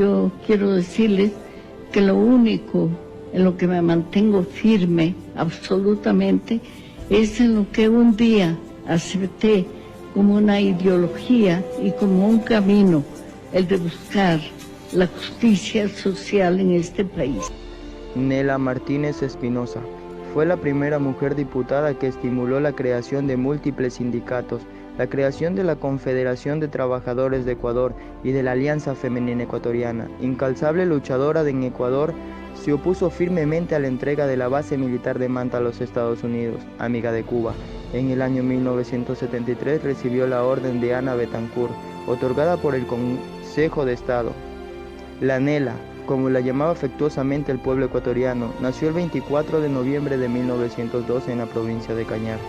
yo quiero decirles que lo único en lo que me mantengo firme, absolutamente, es en lo que un día acepté como una ideología y como un camino, el de buscar la justicia social en este país. Nela Martínez Espinosa fue la primera mujer diputada que estimuló la creación de múltiples sindicatos, la creación de la Confederación de Trabajadores de Ecuador y de la Alianza Femenina Ecuatoriana. Incansable luchadora en Ecuador, se opuso firmemente a la entrega de la base militar de Manta a los Estados Unidos, amiga de Cuba. En el año 1973 recibió la Orden de Ana Betancourt, otorgada por el Consejo de Estado. La Nela, como la llamaba afectuosamente el pueblo ecuatoriano, nació el 24 de noviembre de 1912 en la provincia de Cañar,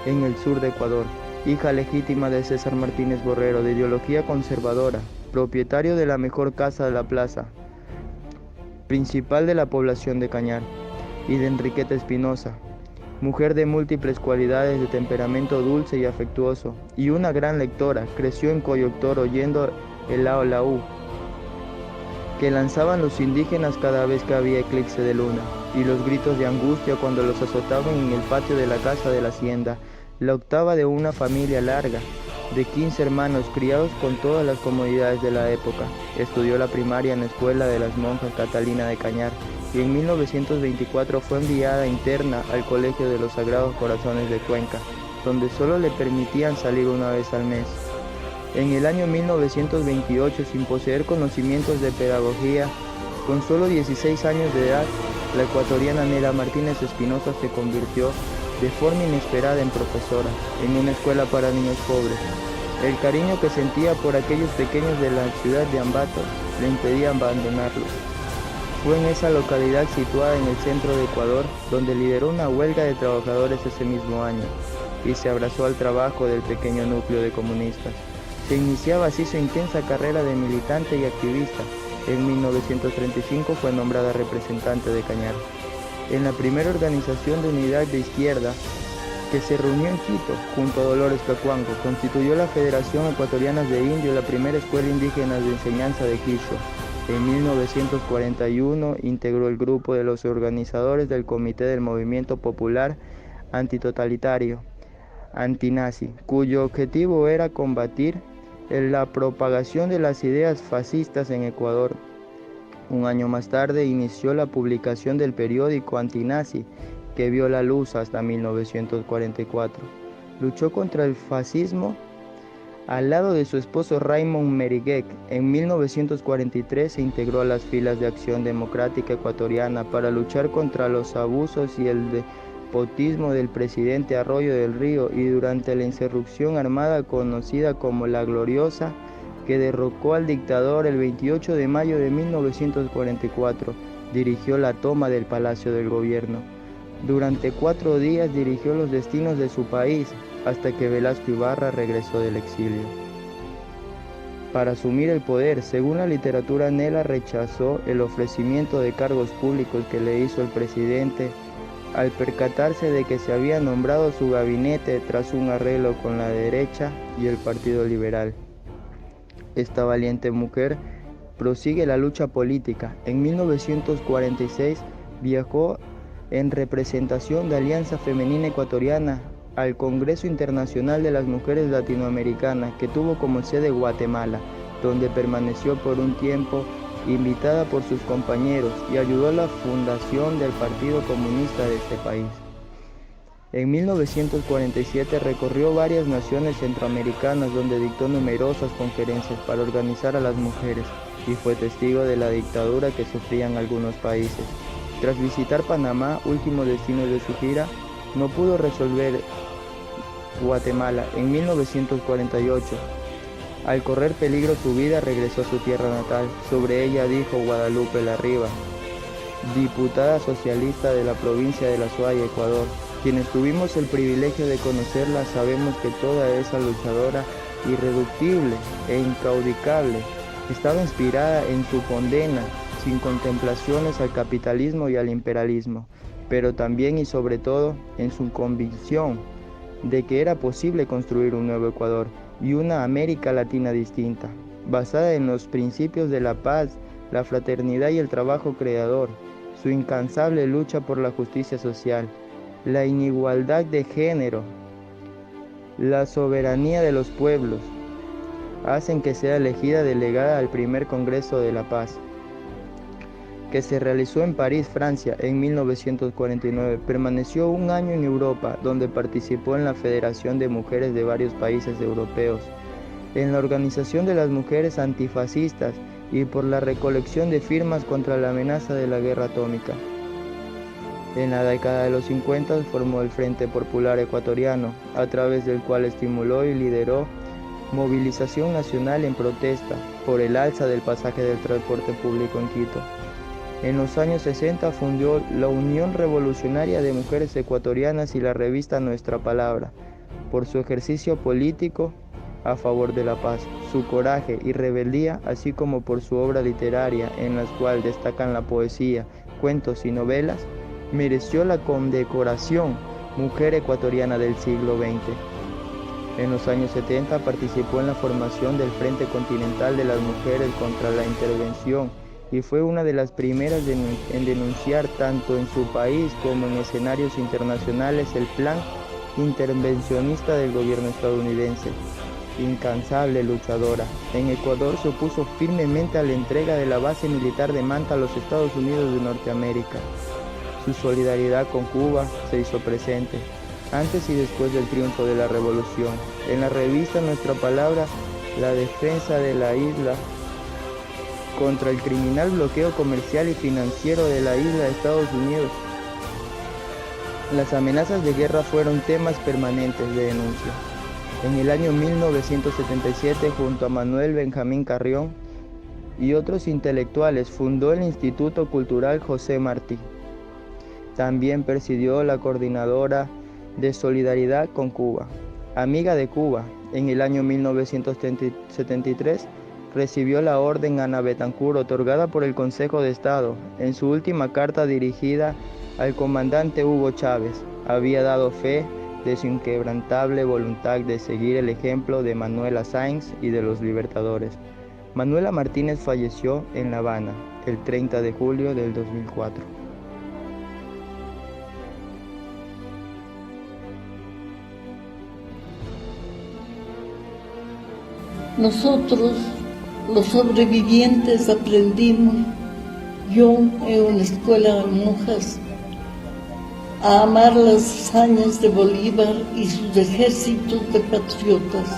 en el sur de Ecuador, hija legítima de César Martínez Borrero, de ideología conservadora, propietario de la mejor casa de la plaza principal de la población de Cañar, y de Enriqueta Espinosa, mujer de múltiples cualidades, de temperamento dulce y afectuoso, y una gran lectora. Creció en Coyoctor oyendo el lao que lanzaban los indígenas cada vez que había eclipse de luna, y los gritos de angustia cuando los azotaban en el patio de la casa de la hacienda, la octava de una familia larga, de 15 hermanos criados con todas las comodidades de la época. Estudió la primaria en la escuela de las monjas Catalina de Cañar, y en 1924 fue enviada interna al Colegio de los Sagrados Corazones de Cuenca, donde solo le permitían salir una vez al mes. En el año 1928, sin poseer conocimientos de pedagogía, con solo 16 años de edad, la ecuatoriana Nela Martínez Espinosa se convirtió de forma inesperada en profesora, en una escuela para niños pobres. El cariño que sentía por aquellos pequeños de la ciudad de Ambato le impedía abandonarlos. Fue en esa localidad situada en el centro de Ecuador donde lideró una huelga de trabajadores ese mismo año y se abrazó al trabajo del pequeño núcleo de comunistas. Se iniciaba así su intensa carrera de militante y activista. En 1935 fue nombrada representante de Cañar, en la primera organización de unidad de izquierda que se reunió en Quito, junto a Dolores Cacuango. Constituyó la Federación Ecuatoriana de Indios, la primera escuela indígena de enseñanza de Quito. En 1941 integró el grupo de los organizadores del Comité del Movimiento Popular Antitotalitario, antinazi, cuyo objetivo era combatir la propagación de las ideas fascistas en Ecuador. Un año más tarde inició la publicación del periódico antinazi, que vio la luz hasta 1944. Luchó contra el fascismo al lado de su esposo Raymond Meriguec. En 1943 se integró a las filas de Acción Democrática Ecuatoriana para luchar contra los abusos y el despotismo del presidente Arroyo del Río, y durante la insurrección armada conocida como La Gloriosa, que derrocó al dictador el 28 de mayo de 1944, dirigió la toma del Palacio del Gobierno. Durante 4 días dirigió los destinos de su país, hasta que Velasco Ibarra regresó del exilio. Para asumir el poder, según la literatura, Nela rechazó el ofrecimiento de cargos públicos que le hizo el presidente al percatarse de que se había nombrado su gabinete tras un arreglo con la derecha y el Partido Liberal. Esta valiente mujer prosigue la lucha política. En 1946 viajó en representación de Alianza Femenina Ecuatoriana al Congreso Internacional de las Mujeres Latinoamericanas, que tuvo como sede Guatemala, donde permaneció por un tiempo, invitada por sus compañeros, y ayudó a la fundación del Partido Comunista de este país. En 1947 recorrió varias naciones centroamericanas donde dictó numerosas conferencias para organizar a las mujeres y fue testigo de la dictadura que sufrían algunos países. Tras visitar Panamá, último destino de su gira, no pudo resolver Guatemala. En 1948, al correr peligro su vida, regresó a su tierra natal. Sobre ella dijo Guadalupe Larriba, diputada socialista de la provincia de La Suaya, Ecuador. Quienes tuvimos el privilegio de conocerla sabemos que toda esa luchadora irreductible e incaudicable estaba inspirada en su condena sin contemplaciones al capitalismo y al imperialismo, pero también y sobre todo en su convicción de que era posible construir un nuevo Ecuador y una América Latina distinta, basada en los principios de la paz, la fraternidad y el trabajo creador, su incansable lucha por la justicia social, la inigualdad de género, la soberanía de los pueblos, hacen que sea elegida delegada al primer Congreso de la Paz, que se realizó en París, Francia, en 1949. Permaneció un año en Europa, donde participó en la Federación de Mujeres de varios países europeos, en la Organización de las Mujeres Antifascistas y por la recolección de firmas contra la amenaza de la guerra atómica. En la década de los 50 formó el Frente Popular Ecuatoriano, a través del cual estimuló y lideró movilización nacional en protesta por el alza del pasaje del transporte público en Quito. En los años 60 fundó la Unión Revolucionaria de Mujeres Ecuatorianas y la revista Nuestra Palabra, por su ejercicio político a favor de la paz, su coraje y rebeldía, así como por su obra literaria, en la cual destacan la poesía, cuentos y novelas, mereció la condecoración Mujer Ecuatoriana del siglo XX. En los años 70 participó en la formación del Frente Continental de las Mujeres contra la Intervención y fue una de las primeras en denunciar tanto en su país como en escenarios internacionales el plan intervencionista del gobierno estadounidense. Incansable luchadora, en Ecuador se opuso firmemente a la entrega de la base militar de Manta a los Estados Unidos de Norteamérica. Su solidaridad con Cuba se hizo presente, antes y después del triunfo de la revolución. En la revista Nuestra Palabra, la defensa de la isla contra el criminal bloqueo comercial y financiero de la isla de Estados Unidos. Las amenazas de guerra fueron temas permanentes de denuncia. En el año 1977, junto a Manuel Benjamín Carrión y otros intelectuales, fundó el Instituto Cultural José Martí. También presidió la Coordinadora de Solidaridad con Cuba. Amiga de Cuba, en el año 1973, recibió la Orden Ana Betancourt otorgada por el Consejo de Estado. En su última carta dirigida al comandante Hugo Chávez, había dado fe de su inquebrantable voluntad de seguir el ejemplo de Manuela Sáenz y de los libertadores. Manuela Martínez falleció en La Habana el 30 de julio del 2004. Nosotros, los sobrevivientes, aprendimos, yo en una escuela de monjas, a amar las hazañas de Bolívar y sus ejércitos de patriotas.